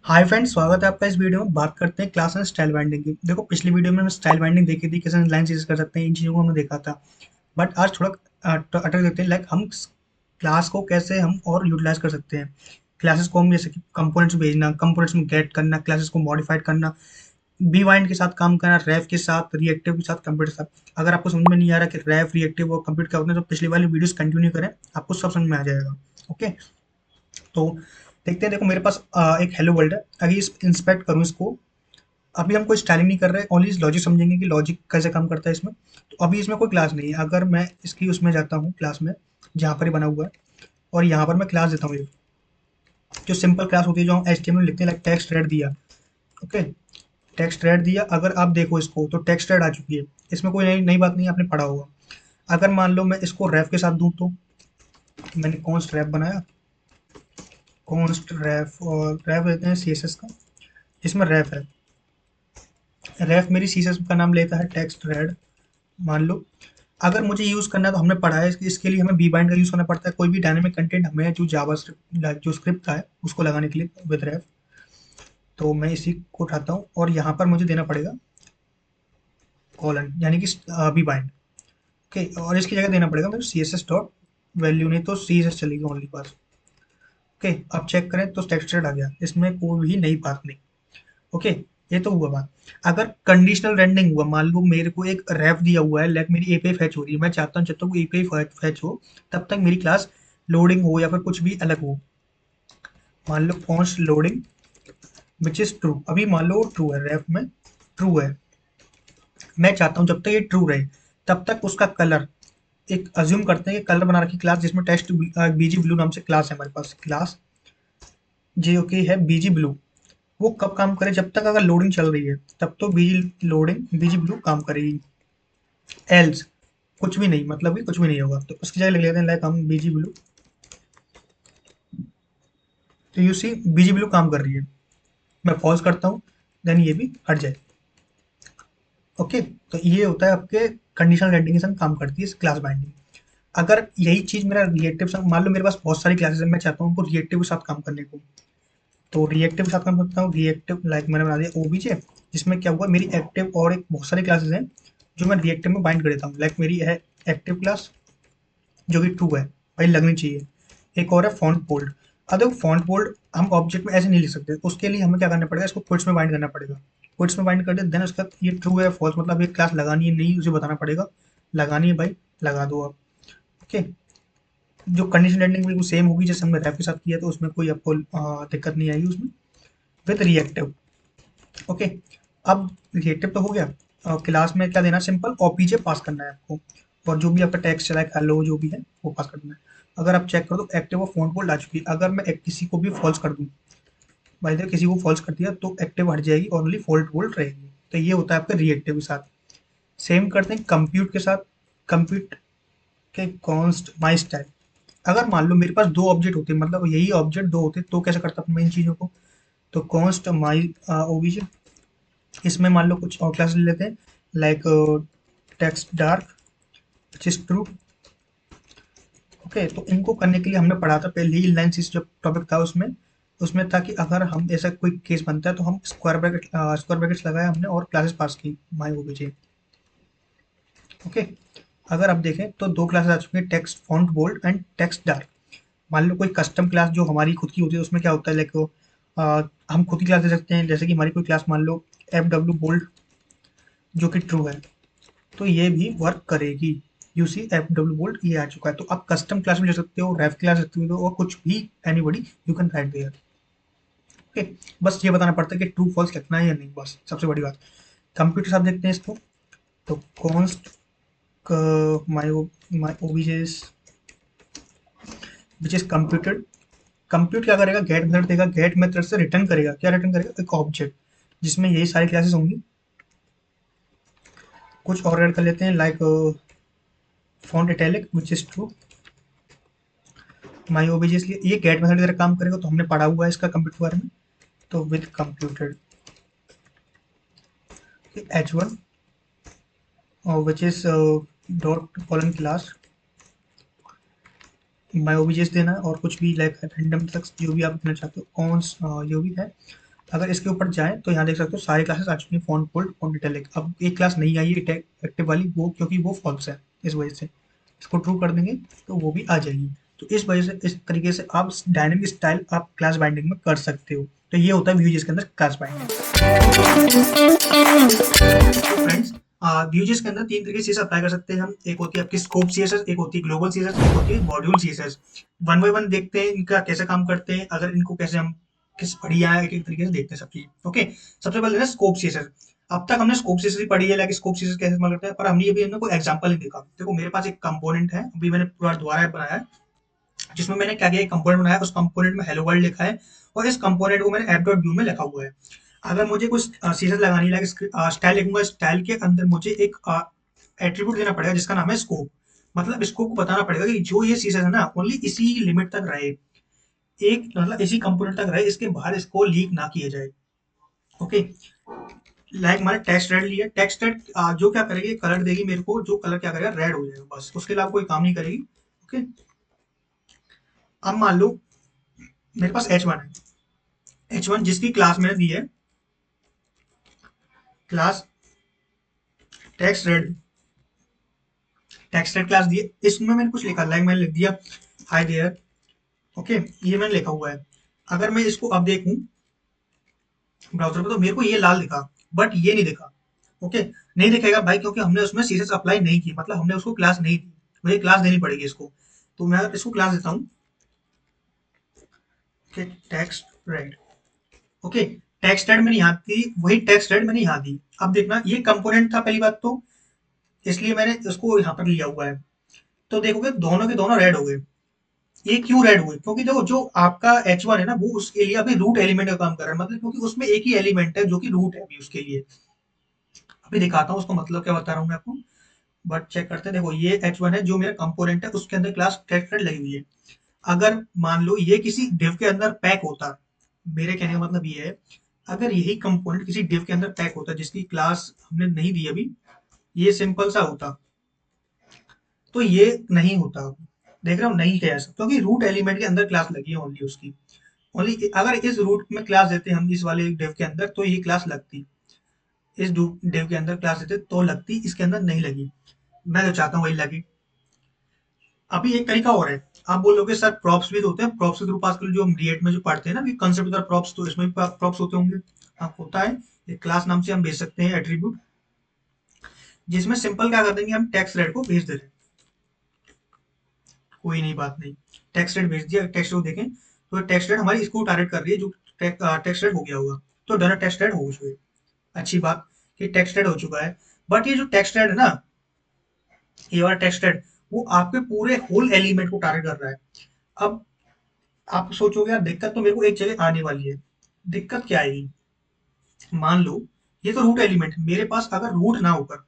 Hi friends, स्वागत है आपका इस वीडियो में। बात करते हैं क्लास एंड स्टाइल बाइंडिंग की। देखो, पिछली वीडियो में हमने स्टाइल बाइंडिंग देखी थी, कैसे लाइन चेंज कर सकते हैं, इन चीज़ों को हमने देखा था। बट आज थोड़ा अटक देते हैं, लाइक हम क्लास को कैसे हम और यूटिलाइज कर सकते हैं। क्लासेस को हम जैसे कि कंपोनेंट्स में भेजना, कंपोनेंट्स में गेट करना, क्लासेस को मॉडिफाइड करना, बी वाइंड के साथ काम करना, रेफ के साथ, रिएक्टिव के साथ, कंप्यूटर के साथ। अगर आपको समझ में नहीं आ रहा कि रेफ, रिएक्टिव और कंप्यूटर क्या होता है, तो पिछली वाली वीडियोस कंटिन्यू करें, आपको सब समझ में आ जाएगा। ओके, तो देखते हैं। देखो, मेरे पास एक हेलो वर्ल्ड है। अभी इस इंस्पेक्ट करूँ इसको। अभी हम कोई स्टाइलिंग नहीं कर रहे, ओनली लॉजिक समझेंगे कि लॉजिक कैसे काम करता है इसमें। तो अभी इसमें कोई क्लास नहीं है। अगर मैं इसकी उसमें जाता हूँ, क्लास में जहाँ पर ही बना हुआ है, और यहाँ पर मैं क्लास देता हूँ, ये जो सिंपल क्लास होती है, जो हम HTML लिखते हैं, लाइक टेक्स्ट रेड दिया। ओके, टेक्स्ट रेड दिया। अगर आप देखो इसको, तो टेक्स्ट रेड आ चुकी है। इसमें कोई नई नई बात नहीं है, आपने पढ़ा होगा। अगर मान लो मैं इसको रैप के साथ दूँ, तो मैंने कॉन्स्ट रैप बनाया, कॉन्स्ट रैप, और रैप देते हैं CSS का। इसमें रैप है, रैप मेरी CSS का नाम लेता है टेक्स्ट रेड, मान लो। अगर मुझे यूज़ करना है, तो हमने पढ़ा है इसके लिए हमें बी बाइंड का यूज़ करना पड़ता है। कोई भी डायनेमिक कंटेंट हमें जो जावास्क्रिप्ट जो स्क्रिप्ट का है, उसको लगाने के लिए विद रेफ। तो मैं इसी को उठाता हूँ, और यहाँ पर मुझे देना पड़ेगा कॉलन, यानी कि बी बाइंड। ओके, और इसकी जगह देना पड़ेगा मुझे CSS डॉट वैल्यू, नहीं तो CSS चलेगी ओनली पास। ओके, अब चेक करें तो टेक्सचर आ गया, इसमें कोई भी नई बात नहीं। ओके, ये तो हुआ बात। अगर कंडीशनल रेंडरिंग हुआ, मान लो मेरे को एक रैप दिया हुआ है, लाइक मेरी API फैच हो रही है, मैं चाहता हूँ जब तक वो API फैच हो, तब तक मेरी क्लास लोडिंग हो या फिर कुछ भी अलग हो। मान लो const loading which is true, अभी मान लो ट्रू है, रैप में ट्रू है। मैं चाहता हूँ जब तक ये ट्रू रहे, तब तक उसका कलर, एक अज्यूम करते हैं कि कलर बना रखी क्लास, जिसमें टेक्स्ट बीजी ब्लू नाम से क्लास है हमारे पास, क्लास जो कि है बीजी ब्लू। वो कब काम करे? जब तक अगर लोडिंग चल रही है, तब तो बीजी लोडिंग बीजी ब्लू काम करेगी। एल्स कुछ भी नहीं, मतलब कि कुछ भी नहीं होगा। तो उसकी जगह लिख लेते हैं, लाइक हम बीजी ब्लू। तो यू सी बीजी ब्लू काम कर रही है। मैं पॉज करता हूँ, देन ये भी हट जाए। ओके, तो ये होता है आपके कंडीशनल रेंडरिंग के संग काम करती है इस क्लास बाइंडिंग। अगर यही चीज मेरा रिएक्टिव संग, मान लो मेरे पास बहुत सारी क्लासेस है, मैं चाहता हूँ उनको रिएक्टिव के साथ काम करने को। तो रिएक्टिव के साथ काम करता हूँ, रिएक्टिव लाइक मैंने बना दिया OBJ, जिसमें क्या हुआ, मेरी एक्टिव और एक बहुत सारी क्लासेस हैं जो मैं रिएक्टिव में बाइंड कर देता हूँ। लाइक मेरी है एक्टिव क्लास, जो कि ट्रू है, भाई लगनी चाहिए। एक और है फॉन्ट बोल्ड। अब देखो, फॉन्ट बोल्ड हम ऑब्जेक्ट में ऐसे नहीं लिख सकते, उसके लिए हमें क्या करना पड़ेगा, इसको क्वोट्स में बाइंड करना पड़ेगा। क्वोट्स में बाइंड कर दे, देन उसका ये ट्रू है फॉल्स, मतलब ये क्लास लगानी है नहीं, उसे बताना पड़ेगा। लगानी है भाई, लगा दो आप। ओके, जो कंडीशन एंडिंग बिल्कुल सेम होगी जैसे हमने रैप के साथ किया, तो उसमें कोई आपको दिक्कत नहीं आएगी उसमें। With reactive. ओके, अब रिएक्टिव तो हो गया। क्लास में क्या देना, सिंपल OPJ पास करना है आपको, और जो भी आपका टेक्स्ट चला है, हेलो जो भी है, वो पास करना है। अगर आप चेक करो तो एक्टिव और फॉन्ट बोल्ड आ चुकी है। अगर मैं किसी को भी फॉल्स कर दूं, भाई देखो किसी को फॉल्स कर दिया, तो एक्टिव हट जाएगी, ओनली फॉल्ट बोल्ड रहेगी। तो ये होता है आपका रिएक्टिव के साथ। सेम करते हैं कंप्यूट के साथ। कंप्यूट के कॉन्स्ट माई स्टाइल। अगर मान लो मेरे पास दो ऑब्जेक्ट होते, मतलब यही ऑब्जेक्ट दो होते, तो कैसे करता मैं इन चीज़ों को। तो कॉन्स्ट माई OBJ, इसमें मान लो कुछ और क्लास ले लेते हैं, like text dark which is true. Okay, तो इनको करने के लिए हमने पढ़ा था पहले ही, इनलाइन सिस जो टॉपिक था उसमें। उसमें था कि अगर हम ऐसा कोई केस बनता है, तो हम स्क्वायर ब्रैकेट्स लगाए हमने, और क्लासेस पास की माई OBJ। ओके, अगर आप देखें तो दो क्लासेस आ चुकी हैं, text font bold and text dark. मान लो कोई कस्टम क्लास जो हमारी खुद की होती है, उसमें क्या होता है, लाइक हम खुद की क्लास दे सकते हैं, जैसे कि हमारी कोई क्लास मान लो FW बोल्ड, जो कि ट्रू है, तो ये भी वर्क करेगी। यूसी FW बोल्ट ये आ चुका है, तो आप कस्टम क्लास में ले सकते हो, रेफ क्लास सकते हो, और कुछ भी, anybody you can write there. Okay, बस ये बताना पड़ता है कि ट्रू फॉल्स लिखना है या नहीं, बस सबसे बड़ी बात। कंप्यूटर साथ देखते हैं इसको। तो const my my objs which is computed. Compute क्या करेगा, गेट मेथड देगा, गेट मेथड से रिटर्न करेगा, क्या रिटर्न करेगा, एक ऑब्जेक्ट जिसमें यही सारी क्लासेस होंगी। कुछ और ऐड कर लेते हैं, like font italic which is true. My OBJ, इसलिए ये गेट मेथड की तरह काम करेगा, तो हमने पढ़ा हुआ है इसका कंप्यूटर के बारे में। तो with computed H1 which is dot colon class, my objs देना है, और कुछ भी लाइक रैंडम तक जो भी आप देना चाहते हो, कौन जो भी है। अगर इसके ऊपर जाएँ तो यहाँ देख सकते हो सारी क्लासेस आ चुकी हैं, फ़ॉन्ट बोल्ड, फ़ॉन्ट इटैलिक। अब एक क्लास नहीं आई है एक्टिव वाली, वो क्योंकि वो फॉल्स है, इस वजह से। इसको ट्रू कर देंगे तो वो भी आ जाएगी। तो इस वजह से इस तरीके से आप डायनेमिक स्टाइल आप क्लास बाइंडिंग में कर सकते हो। तो ये होता है व्यूजेस के अंदर क्लास बाइंडिंग। तो फ्रेंड्स, व्यूजेस के अंदर 3 तरीके से अप्लाई कर सकते हैं हम। एक होती है आपकी स्कोप सीएसएस, एक होती है ग्लोबल सीएसएस, एक होती है module CSS. One by one देखते हैं इनका कैसे काम करते हैं, अगर इनको कैसे हम किस बढ़िया है, एक-एक तरीके से देखते हैं सब चीज़। ओके, सबसे पहले ना स्कोप सीएसएस। अब तक हमने स्कोप सीएसएस ही पढ़ी है, लाइक स्कोप सीएसएस कैसे इस्तेमाल करते हैं, पर हमने अभी इनमें कोई एग्जांपल नहीं देखा। देखो मेरे पास एक कंपोनेंट है, अभी मैंने पूरा दोबारा बनाया है, जिसमें मैंने क्या किया, एक कंपोनेंट बनाया, उस कंपोनेंट में हेलो वर्ल्ड लिखा है और इस कंपोनेंट को मैंने app.view में लिखा हुआ है। अगर मुझे कुछ सीरीज लगानी है, स्टाइल लिखूंगा, स्टाइल के अंदर मुझे एक एट्रीब्यूट देना पड़ेगा जिसका नाम है स्कोप। मतलब स्कोप को बताना पड़ेगा कि जो ये सीरीज है ना, ओनली इसी लिमिट तक रहे, एक मतलब इसी कंपोनेंट तक रहे, इसके बाहर इसको लीक ना किया जाए। ओके, लाइक मैंने टेक्स्ट रेड लिया, टेक्स्ट रेड जो क्या करेगी, कलर देगी मेरे को, जो कलर क्या करेगा, रेड हो जाएगा बस, उसके अलावा कोई काम नहीं करेगी। ओके, अब मान लो मेरे पास H1 है, H1 जिसकी क्लास मैंने दी है class text red, text red class दी है, इसमें मैंने कुछ लिखा, लाइक मैंने लिख दिया हाय देयर। ओके, ये मैंने लिखा हुआ है। अगर मैं इसको अब देखूं ब्राउजर पे तो मेरे को ये लाल दिखा, बट ये नहीं दिखा। ओके, नहीं दिखेगा भाई, क्योंकि हमने उसमें सीएसएस अप्लाई नहीं की, मतलब हमने उसको क्लास नहीं दी, मुझे क्लास देनी पड़ेगी इसको। तो मैं अगर इसको क्लास देता हूँ, okay text red, okay text red मैंने यहाँ दी, वही टेक्स्ट रेड मैंने यहाँ दी। अब देखना ये कंपोनेंट था पहली बात तो, इसलिए मैंने इसको यहाँ पर लिया हुआ है। तो देखोगे दोनों के दोनों रेड हो गए। ये क्यों रेड हुए, क्योंकि देखो जो आपका H1 है ना, वो उसके लिए अभी रूट एलिमेंट का काम कर रहा है, मतलब क्योंकि उसमें एक ही एलिमेंट है जो कि रूट है अभी उसके लिए। अभी दिखाता हूँ उसको मतलब क्या बता रहा हूँ मैं आपको, बट चेक करते हैं। देखो ये H1 है जो मेरा कंपोनेंट है, उसके अंदर क्लास टेक्स्ट रेड लगी हुई है। अगर मान लो ये किसी डिव के अंदर पैक होता, मेरे कहने का मतलब ये है, अगर यही कंपोनेंट किसी डिव के अंदर पैक होता जिसकी क्लास हमने नहीं दी अभी, ये सिंपल सा होता, तो ये नहीं होता। देख रहे हो नहीं है ऐसा, क्योंकि रूट एलिमेंट के अंदर क्लास लगी है ओनली उसकी। ओनली अगर इस रूट में क्लास देते हम इस वाले डिव के अंदर तो ये क्लास लगती, इस डिव के अंदर क्लास देते तो लगती, इसके अंदर नहीं लगी। मैं जो चाहता हूँ वही लगी। अभी एक तरीका और है, आप बोलोगे सर प्रॉप्स भी तो होते हैं, प्रॉप्स के थ्रू पास कर जो हम रिएक्ट में जो पढ़ते हैं ना, कंसेप्ट होता है प्रॉप्स, तो इसमें भी प्रॉप्स होते होंगे। हाँ होता है, एक क्लास नाम से हम भेज सकते हैं एट्रीब्यूट, जिसमें सिंपल क्या कर देंगे, हम टेक्स्ट रेड को भेज दे रहे हैं, कोई नहीं बात नहीं, टेक्स्ट रेड भेज दिया। टेक्स्ट रेड देखें तो टेक्स्ट रेड हमारी इसको टारगेट कर रही है, जो टेक्स्ट रेड हो गया होगा, तो डन टेक्स्ट रेड हो चुके, अच्छी बात कि टेक्स्ट रेड हो चुका है। बट ये जो टेक्स्ट रेड है ना, ये वाला टेक्स्ट रेड, वो आपके पूरे होल एलिमेंट को टारगेट कर रहा है। अब आप सोचोगे यार दिक्कत तो मेरे को एक जगह आने वाली है, दिक्कत क्या आएगी, मान लो ये तो रूट एलिमेंट, मेरे पास अगर रूट ना होकर,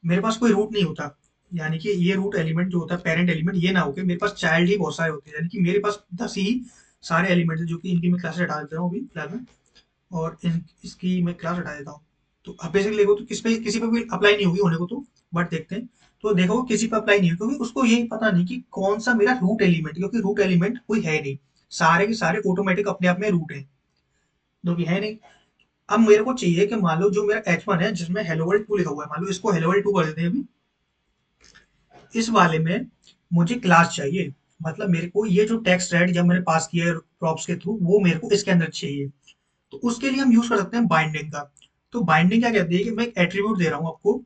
मेरे पास कोई रूट नहीं होता, यानी कि ये रूट एलिमेंट जो होता है पेरेंट एलिमेंट, ये ना होकर मेरे पास चाइल्ड ही बहुत सारे होते हैं, यानी कि मेरे पास 10 ही सारे एलिमेंट है, जो कि इनकी मैं क्लास हटा देता हूँ अभी फिलहाल में, और इसकी मैं क्लास हटा देता हूँ। तो अब बेसिकली देखो तो किसी पे भी अप्लाई नहीं होगी होने को तो, बट देखते हैं। तो देखो किसी पे अप्लाई नहीं होगी, क्योंकि उसको यही पता नहीं कि कौन सा मेरा रूट एलिमेंट, क्योंकि रूट एलिमेंट कोई है नहीं, सारे के सारे ऑटोमेटिक अपने आप में रूट है, जो कि है नहीं। अब मेरे को चाहिए कि मान लो जो मेरा H1 है जिसमें हेलो वर्ल्ड 2 लिखा हुआ है, मान लो इसको हेलो वर्ल्ड 2 कर देते हैं अभी। इस वाले में मुझे क्लास चाहिए, मतलब मेरे को ये जो टेक्स्ट रेड जब मैंने पास किया है प्रॉप्स के थ्रू, वो मेरे को इसके अंदर चाहिए। तो उसके लिए हम यूज कर सकते हैं बाइंडिंग का। तो बाइंडिंग क्या कहती है कि मैं एक एट्रीब्यूट दे रहा हूँ आपको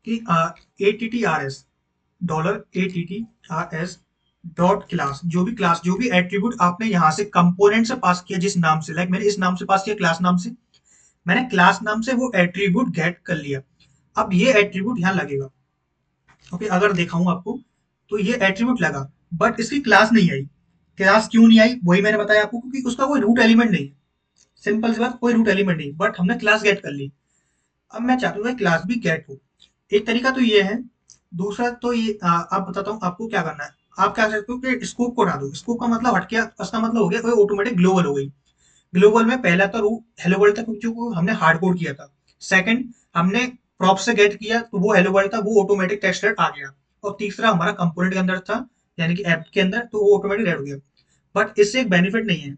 कि ATTRS $ATTRS डॉट क्लास, जो भी क्लास जो भी एट्रीब्यूट आपने यहाँ से कंपोनेंट से पास किया जिस नाम से, लाइक मैंने इस नाम से पास किया क्लास नाम से, मैंने क्लास नाम से वो एट्रीब्यूट गेट कर लिया। अब ये एट्रीब्यूट यहाँ लगेगा। ओके, अगर दिखाऊं आपको तो ये एट्रीब्यूट लगा, बट इसकी क्लास नहीं आई। क्लास क्यों नहीं आई वही मैंने बताया आपको, क्योंकि उसका कोई रूट एलिमेंट नहीं है, सिंपल सी बात, कोई रूट एलिमेंट नहीं, बट हमने क्लास गेट कर ली। अब मैं चाहता हूँ क्लास भी गेट हो। एक तरीका तो ये है, दूसरा तो ये आप बताता हूँ आपको क्या करना है। आप क्या कर सकते हो कि स्कोप को हटा दो, स्कोप का मतलब हट गया, उसका मतलब हो गया ऑटोमेटिक ग्लोबल हो गई। ग्लोबल में पहला तो हेलो वर्ल्ड था क्योंकि हमने हार्ड कोड किया था। सेकंड, हमने प्रॉप से गेट किया तो वो हेलो वर्ल्ड था, वो ऑटोमेटिक टेक्स्ट रेड आ गया। और तीसरा हमारा कंपोनेंट के अंदर था, यानी कि ऐप के अंदर, तो वो ऑटोमेटिक रेड हो गया। बट इससे एक बेनिफिट नहीं है,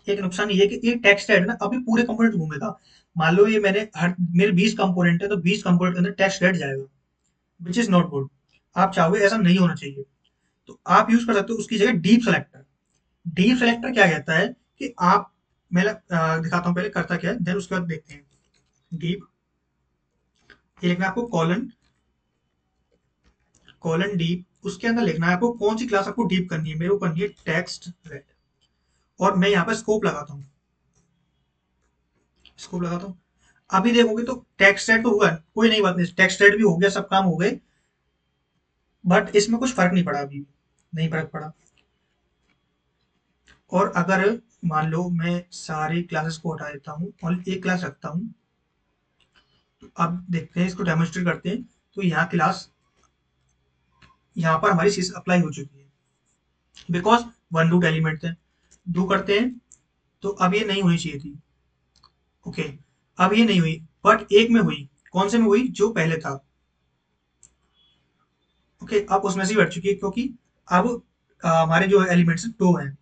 एक नुकसान ये है कि ये टेक्स्ट ऐड ना अभी पूरे कंपोनेंट घूमेगा। मान लो ये मैंने हर मेरे 20 कंपोनेंट है तो 20 कंपोनेंट के अंदर टेक्स्ट ऐड जाएगा, विच इज नॉट गुड। आप चाहोगे ऐसा नहीं होना चाहिए, तो आप यूज कर सकते हो उसकी जगह डीप सेलेक्टर। डीप सेलेक्टर क्या कहता है कि आप, मैं दिखाता हूँ पहले करता क्या है, देन उसके बाद देखते हैं। डीप, ये लिखना है आपको कॉलन, कॉलन डीप, उसके अंदर लिखना है आपको कौन सी क्लास आपको डीप करनी है। मेरे को करनी है टेक्स्ट रेड, और मैं यहाँ पर स्कोप लगाता हूँ, स्कोप लगाता हूँ। अभी देखोगे तो टेक्स्ट रेड तो हुआ, कोई नई बात नहीं, टेक्स्ट रेड भी हो गया, सब काम हो गए, बट इसमें कुछ फर्क नहीं पड़ा, अभी भी नहीं फर्क पड़ा। और अगर मान लो मैं सारी क्लासेस को हटा देता हूँ और एक क्लास रखता हूँ, तो अब देखते हैं, इसको डेमोन्स्ट्रेट करते हैं। तो यहाँ क्लास, यहाँ पर हमारी चीज अप्लाई हो चुकी है, बिकॉज वन रूट एलिमेंट है। डू करते हैं, तो अब ये नहीं होनी चाहिए थी। ओके, अब ये नहीं हुई, बट एक में हुई। कौन से में हुई? जो पहले था। ओके, अब उसमें से ही बैठ चुकी है, क्योंकि अब हमारे जो एलिमेंट्स दो हैं,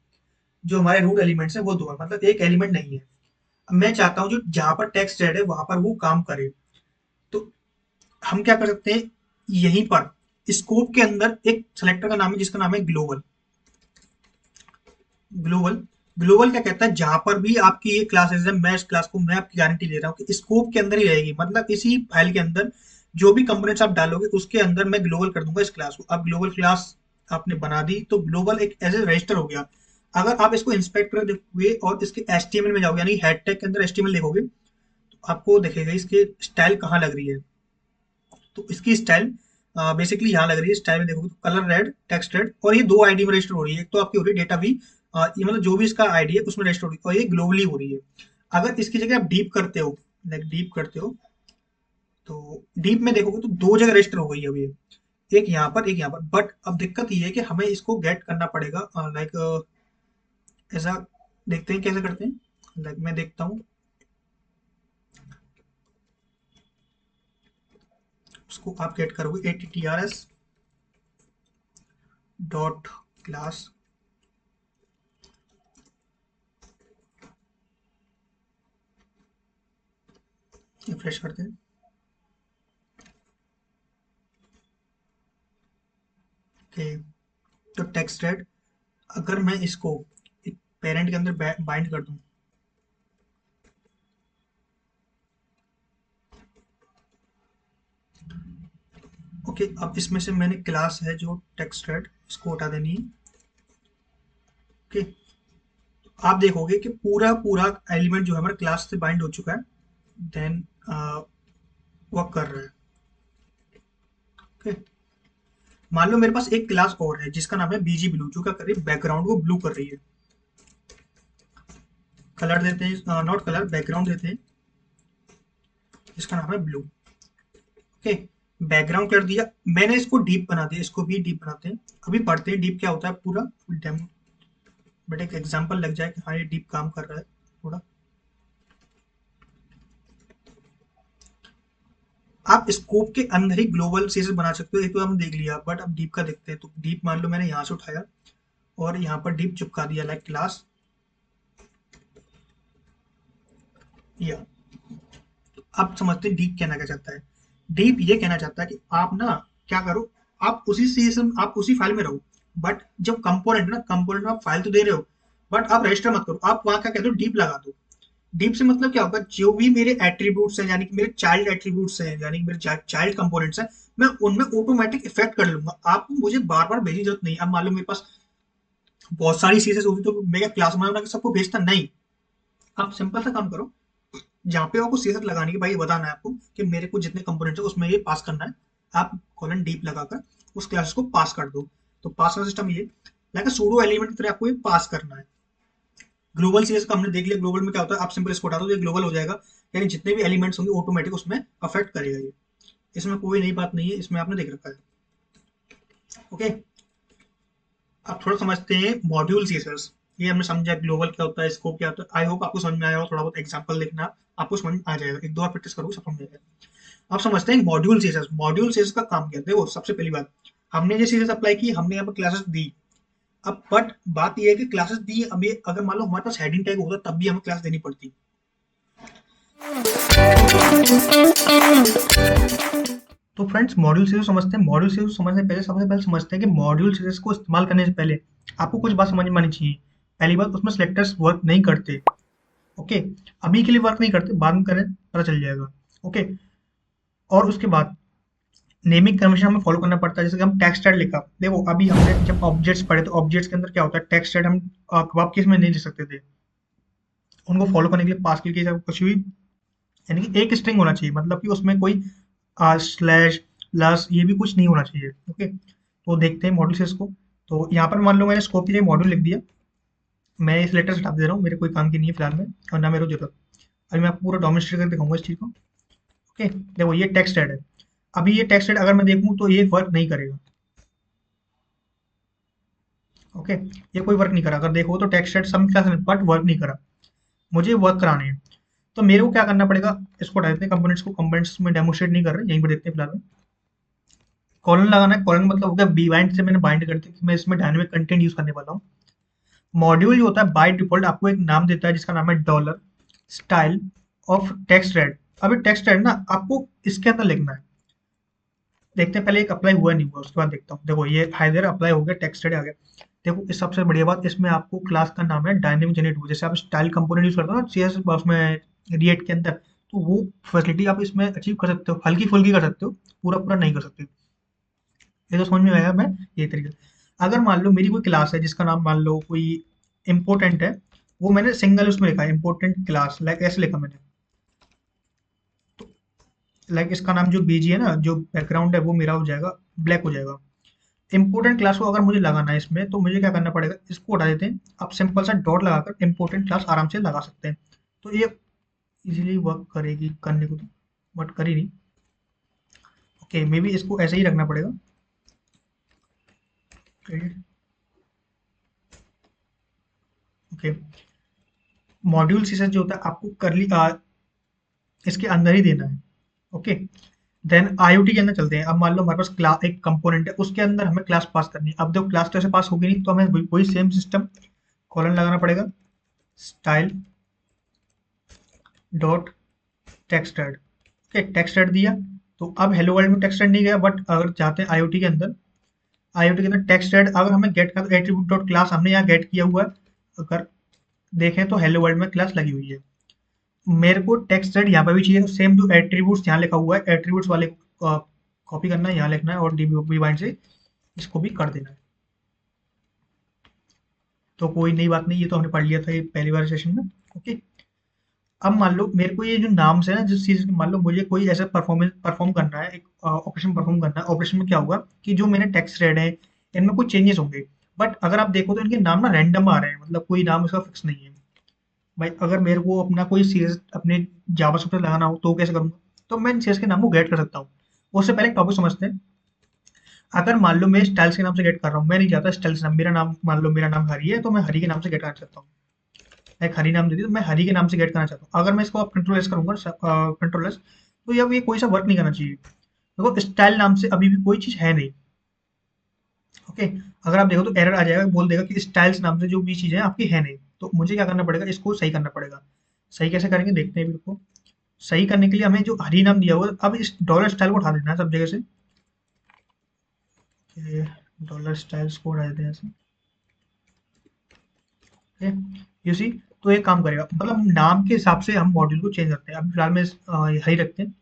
जो हमारे रूट एलिमेंट्स हैं वो दो है, मतलब एक एलिमेंट नहीं है। अब मैं चाहता हूँ जो जहां पर टेक्स्ट ऐड है वहां पर वो काम करे, तो हम क्या कर सकते हैं, यहीं पर स्कोप के अंदर एक सेलेक्टर का नाम है जिसका नाम है ग्लोबल। ग्लोबल, ग्लोबल क्या कहता है, जहां पर भी आपकी ये क्लासेस है, मैं इस क्लास को, मैं आपकी गारंटी ले रहा हूँ कि स्कोप के अंदर ही रहेगी, मतलब इसी फाइल के अंदर जो भी कंपोनेंट्स आप डालोगे उसके अंदर मैं ग्लोबल कर दूंगा इस क्लास को। अब ग्लोबल क्लास आपने बना दी तो ग्लोबल एक एज ए रजिस्टर हो गया। अगर आप इसको इंस्पेक्ट कर देखोगे और इसके एचटीएमएल में जाओगे, यानी हेड टैग के अंदर एचटीएमएल देखोगे, तो आपको दिखेगा इसके स्टाइल कहाँ लग रही है। तो इसकी स्टाइल बेसिकली यहाँ लग रही है। स्टाइल में देखोगे तो कलर रेड, टेक्स्ट रेड, और ये दो आईडी में रजिस्टर हो रही है। एक तो आपकी हो रही है डेटा भी, ये मतलब जो भी इसका आईडी है उसमें रजिस्टर हो रही है, और ये ग्लोबली हो रही है। अगर इसकी जगह आप डीप करते हो, लाइक डीप करते हो, तो डीप में देखोगे तो दो जगह रजिस्टर हो गई है अभी, एक यहाँ पर, एक यहाँ पर। बट अब दिक्कत ये है कि हमें इसको गेट करना पड़ेगा, लाइक ऐसा। देखते हैं कैसे करते हैं, लाइक मैं देखता हूँ। उसको आप गेट करोगे ATTRS डॉट क्लास, रिफ्रेश करते हैं। ओके, तो टेक्स्ट रेड, अगर मैं इसको एक पेरेंट के अंदर बाइंड कर दूं, ओके, अब इसमें से मैंने क्लास है जो टेक्स्ट रेड, इसको हटा देनी है। ओके, आप देखोगे कि पूरा पूरा एलिमेंट जो है हमारे क्लास से बाइंड हो चुका है, देन वर्क कर रहा है। ओके, मान लो मेरे पास एक क्लास और है जिसका नाम है बीजी ब्लू, जो क्या कर रही है, बैकग्राउंड को ब्लू कर रही है। कलर देते हैं, नॉट कलर, बैकग्राउंड देते हैं जिसका नाम है ब्लू। ओके, बैकग्राउंड कर दिया, मैंने इसको डीप बना दिया, इसको भी डीप बनाते हैं। अभी पढ़ते हैं डीप क्या होता है पूरा डेमो, बट एक एग्जांपल लग जाए कि हाँ ये डीप काम कर रहा है थोड़ा। आप स्कोप के अंदर ही ग्लोबल सीरीज बना सकते हो, एक तो हमने देख लिया, बट अब डीप का देखते हैं। तो डीप मान लो मैंने यहाँ से उठाया और यहाँ पर डीप चिपका दिया, लाइक क्लास, या आप समझते हैं डीप कहना क्या चाहता है। डीप ये कहना चाहता है कि आप ना क्या करो, आप उसी सीजन, आप उसी फाइल में रहो, बट जब कंपोनेंट ना, कंपोनेंट में आप फाइल तो दे रहे हो, बट आप रजिस्टर मत करो, आप वहां क्या कहते हो, डीप लगा दो। डीप से मतलब क्या होगा, जो भी मेरे एट्रीब्यूट्स हैं, यानी कि मेरे चाइल्ड एट्रीब्यूट्स हैं, यानी कि मेरे चाइल्ड कंपोनेंट्स हैं, मैं उनमें ऑटोमेटिक इफेक्ट कर लूंगा। आपको मुझे बार बार भेजने की जरूरत नहीं। अब मान लो मेरे पास बहुत सारी चीजें होती तो मैं क्या क्लास बना के सबको भेजता नहीं। आप सिंपल सा काम करो, जहाँ पे आपको सीधे लगाने की, भाई बताना है आपको कि मेरे को जितने कंपोनेंट्स है उसमें ये पास करना है, आप कॉलन डीप लगाकर उस क्लास को पास कर दो। तो पास का सिस्टम ये, लाइक सूडो एलिमेंट की तरह आपको ये पास करना है। ग्लोबल सीएस का हमने देख लिया, ग्लोबल में क्या होता है, आप सिंपल इसको हटा दो तो ये ग्लोबल हो जाएगा, यानी जितने भी एलिमेंट्स होंगे ऑटोमेटिक उसमें अफेक्ट करेगा ये। इसमें कोई नई बात नहीं है, इसमें आपने देख रखा है। ओके, आप थोड़ा समझते हैं मॉड्यूल सीएसएस। ये हमने समझा ग्लोबल क्या होता है, स्कोप क्या होता है। आई होप आपको समझ में आया हो, थोड़ा बहुत एग्जांपल देखना, आपको समझ आ जाएगा, एक दो बार प्रैक्टिस करोगे सब समझ जाएगा। आप समझते हैं मॉड्यूल सीएसएस। मॉड्यूल सीएसएस का काम क्या है, देखो सबसे पहली बात, हमने जो सीएसएस अप्लाई की, हमने यहाँ पर क्लासेस दी, अब बट बात ये है कि क्लासेस दी अभी अगर मान लो हमारे पास हेडिंग टैग होता तब भी हमें क्लास देनी पड़ती। तो फ्रेंड्स मॉड्यूल सीरीज समझते हैं। मॉड्यूल सीरीज समझने से पहले सबसे पहले समझते हैं कि मॉड्यूल सीरीज को इस्तेमाल करने से पहले आपको कुछ बात समझ में आनी चाहिए। पहली बात, उसमें सेलेक्टर्स वर्क नहीं करते। ओके, अभी के लिए वर्क नहीं करते, बाद में करें पता चल जाएगा। ओके, और उसके बाद नेमिंग कन्वेंशन हमें फॉलो करना पड़ता है। जैसे कि हम टेक्स्ट एड लिखा, देखो अभी हमने जब ऑब्जेक्ट्स पढ़े तो ऑब्जेक्ट्स के अंदर क्या होता है, टेक्स्ट एड हम कबाब केस में नहीं लिख सकते थे। उनको फॉलो करने के लिए पास के कुछ भी, यानी कि एक स्ट्रिंग होना चाहिए, मतलब कि उसमें कोई स्लैश प्लस ये भी कुछ नहीं होना चाहिए। ओके, तो देखते हैं मॉड्यूल से इसको। तो यहाँ पर मान लो मैंने स्कोप के लिए मॉड्यूल लिख दिया। मैं इस लेटर से हटा दे रहा हूँ, मेरे कोई काम की नहीं है फिलहाल में, और ना मेरे को जरूरत। अभी मैं आपको पूरा डोमेस्ट्रेट करके दिखाऊंगा इस चीज़ को। ओके, देखो ये टेक्स्ट एड है। अभी ये टेक्स्ट एड अगर मैं देखूँ तो ये वर्क नहीं करेगा। ओके, ये कोई वर्क नहीं करा। अगर देखो तो text add some class but work नहीं करा। मुझे वर्क कराने हैं, तो मेरे को क्या करना पड़ेगा, इसको हटा देते हैं कंपोनेंट्स को। कंपोनेंट्स में डेमोस्ट्रेट नहीं कर रहे, यहीं पर देखते हैं फिलहाल में। कॉलन लगाना है, कॉलन मतलब हो गया बी बाइंड से मैंने बाइंड करते कि मैं इसमें डायनेमिक कंटेंट यूज करने वाला हूँ। मॉड्यूल जो होता है बाय डिफॉल्ट आपको एक नाम देता है जिसका नाम है dollar style of text red. अभी टेक्स्ट रेड ना आपको इसके अंदर लिखना है। देखते हैं, पहले एक अप्लाई हुआ नहीं हुआ, उसके बाद देखता हूँ। देखो ये हाइदर अप्लाई हो गया, टेक्स्ट रेड आ गया। देखो इस सबसे बढ़िया बात, इसमें आपको क्लास का नाम है डायनेमिक जनरेट हुआ। जैसे आप स्टाइल कंपोनेंट यूज करते हो ना सीएस उसमें, रिएक्ट के अंदर, तो वो फैसिलिटी आप इसमें अचीव कर सकते हो, हल्की फुल्की कर सकते हो, पूरा पूरा नहीं कर सकते। ये तो समझ में आया। मैं ये तरीका, अगर मान लो मेरी कोई क्लास है जिसका नाम मान लो कोई इम्पोर्टेंट है, वो मैंने सिंगल उसमें लिखा है इम्पोर्टेंट क्लास, लाइक ऐसे लिखा मैंने। तो लाइक इसका नाम जो बीजी है ना, जो बैकग्राउंड है वो मेरा हो जाएगा ब्लैक हो जाएगा। इम्पोर्टेंट क्लास को अगर मुझे लगाना है इसमें, तो मुझे क्या करना पड़ेगा, इसको हटा देते हैं। आप सिंपल सा डॉट लगाकर इम्पोर्टेंट क्लास आराम से लगा सकते हैं। तो ये इजीली वर्क करेगी करने को तो, बट करी नहीं। ओके, मे बी इसको ऐसे ही रखना पड़ेगा। ओके, मॉड्यूल सीसेस जो होता है आपको करली इसके अंदर ही देना है। ओके, देन आईओटी के अंदर चलते हैं। अब मान लो हमारे पास क्लास एक कंपोनेंट है, उसके अंदर हमें क्लास पास करनी है। अब देखो क्लास तो ऐसे पास होगी नहीं, तो हमें वही सेम सिस्टम, कॉलन लगाना पड़ेगा style dot text add. Okay, text add दिया, तो अब हेलो वर्ल्ड में टेक्स्ट ऐड नहीं गया, बट अगर चाहते हैं आईओटी के अंदर, आईओटी के अंदर टेक्स्ट ऐड अगर हमें गेट का, एट्रीब्यूट डॉट क्लास हमने यहाँ गेट किया हुआ है। अगर देखें तो हेलो वर्ल्ड में क्लास लगी हुई है। मेरे को टेक्स्ट सेट यहाँ पे भी चाहिए, सेम जो एट्रीब्यूट्स यहाँ लिखा हुआ है, एट्रीब्यूट्स वाले कॉपी करना है, यहाँ लिखना है, और डीबी बाइंड से इसको भी कर देना है। तो कोई नई बात नहीं, ये तो हमने पढ़ लिया था ये पहली बार सेशन में। ओके, अब मान लो मेरे को ये जो नाम से ना, जिस चीज़ मान लो मुझे कोई ऐसा परफॉर्मेंस परफॉर्म करना है, एक ऑपरेशन परफॉर्म करना है। ऑपरेशन में क्या होगा कि जो मेरे टेक्स्ट रेड है इनमें कुछ चेंजेस होंगे, बट अगर आप देखो तो इनके नाम ना रैंडम आ रहे हैं, मतलब कोई नाम इसका फिक्स नहीं है। भाई अगर मेरे को अपना कोई सीएस अपने जावास्क्रिप्ट पे लगाना हो तो कैसे करूँगा, तो मैं इन सीएस के नाम को गेट कर सकता हूँ। उससे पहले एक टॉपिक समझते हैं। अगर मान लो मैं स्टाइल्स के नाम से गेट कर रहा हूँ, मैं नहीं चाहता स्टाइल्स नाम, मेरा नाम मान लो मेरा नाम हरी है, तो मैं हरी के नाम से गेट करना चाहता हूँ। एक हरी नाम दे दी तो मैं हरी के नाम से गेट करना चाहता हूँ। अगर मैं इसको कंट्रोल एस करूंगा, कंट्रोल एस, तो अब ये कोई सा वर्क नहीं करना चाहिए। देखो स्टाइल नाम से अभी भी कोई चीज़ है नहीं। ओके, अगर आप देखो तो एरर आ जाएगा, बोल देगा कि स्टाइल्स नाम से जो भी चीज़ें आपकी है नहीं। तो मुझे क्या करना पड़ेगा, इसको सही करना पड़ेगा। सही कैसे करेंगे देखते हैं फिर को। सही करने के लिए हमें जो हरी नाम दिया हुआ है, अब इस डॉलर स्टाइल को उठा देना है सब जगह से। डॉलर स्टाइल्स को उठा देते हैं ऐसे। यू सी, तो एक काम करेगा, मतलब नाम के हिसाब से हम मॉड्यूल को चेंज करते हैं। अभी फिलहाल में यही रखते हैं।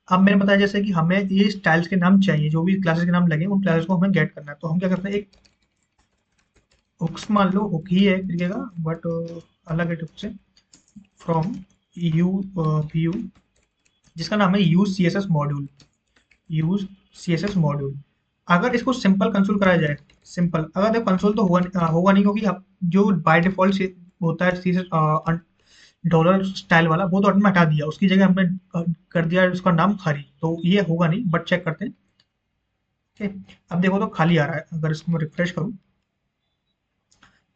अब मैंने बताया जैसे कि हमें ये स्टाइल्स के नाम चाहिए, जो भी क्लासेस के नाम लगे उन क्लासेस को हमें गेट करना है। तो हम क्या करते हैं, एक हुक्स मान लो, हुक ही है एक तरीके का, बट अलग है टाइप से। फ्रॉम यू व्यू, जिसका नाम है use C S S module, use C S S module. अगर इसको सिंपल कंसोल कराया जाए, सिंपल, अगर देखो कंसोल तो होगा नहीं, क्योंकि अब जो बाय डिफॉल्ट से होता है C S S dollar style वाला, वो तो हमने हटा दिया, उसकी जगह हमने कर दिया उसका नाम हरी। तो ये होगा नहीं, बट चेक करते हैं। ठीक, अब देखो तो खाली आ रहा है। अगर इसको मैं रिफ्रेश करूँ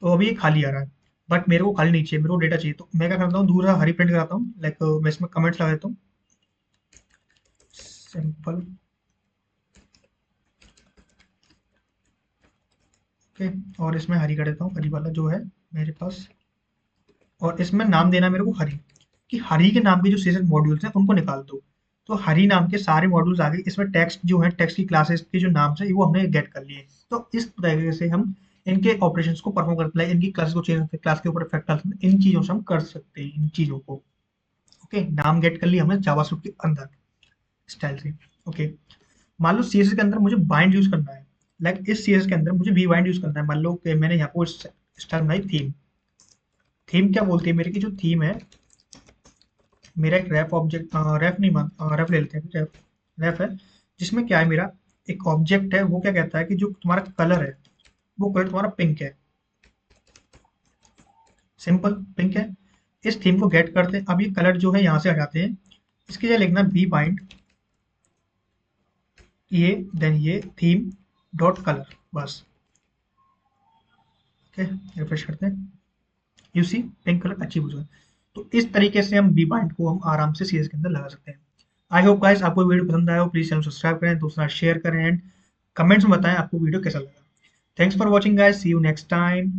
तो अभी ये खाली आ रहा है, बट मेरे को खाली नहीं चाहिए, मेरे को डेटा चाहिए। तो मैं क्या करता हूँ, दूसरा हरी प्रिंट कराता हूँ। लाइक मैं इसमें कमेंट्स लगा देता हूँ, सिंपल। ओके, और इसमें हरी कर देता हूँ, हरी वाला जो है मेरे पास। और इसमें नाम देना मेरे को हरी, कि हरी के नाम के जो सीएसएस मॉड्यूल्स हैं उनको निकाल दो। तो हरी नाम के सारे मॉड्यूल्स आ गए। इसमें टेक्स्ट जो है, टेक्स्ट की क्लासेस के जो नाम है वो हमने गेट कर लिए। तो इस तरीके से हम इनके ऑपरेशंस को परफॉर्म करते हैं, इनकी क्लास को चेंज करते हैं, क्लास के ऊपर इफेक्ट डालते हैं, इन चीज़ों से हम कर सकते हैं इन चीज़ों को। ओके, नाम गेट कर लिया हमने जावास्क्रिप्ट के अंदर स्टाइल से। ओके, मान लो सीएसएस के अंदर मुझे बाइंड यूज करना है, लाइक इस सीएसएस के अंदर मुझे वी बाइंड यूज करना है। मान लो कि मैंने यहाँ पर स्टाइल बनाई थीम। थीम क्या बोलती है, मेरी की जो थीम है, मेरा एक रैप ऑब्जेक्ट, रैप नहीं मान, रैप ले लेते हैं, रैप रैप है, जिसमें क्या है, मेरा एक ऑब्जेक्ट है, वो क्या कहता है कि जो तुम्हारा कलर है वो कलर तुम्हारा पिंक है, सिंपल पिंक है। इस थीम को गेट करते हैं। अब ये कलर जो है यहाँ से हटाते हैं, इसके लिए लिखना बी बाइंड ये, देन ये थीम डॉट कलर, बस। ओके, रिफ्रेश करते हैं, you see pink colour achieve हो जाए। तो इस तरीके से हम बी बाइंड को हम आराम से सीएस के अंदर लगा सकते हैं। आई होप गाइस आपको वीडियो पसंद आया हो, प्लीज चैनल सब्सक्राइब करें, दोस्तों शेयर करें, एंड कमेंट्स में बताएं आपको वीडियो कैसा लगा। Thanks for watching guys, see you next time.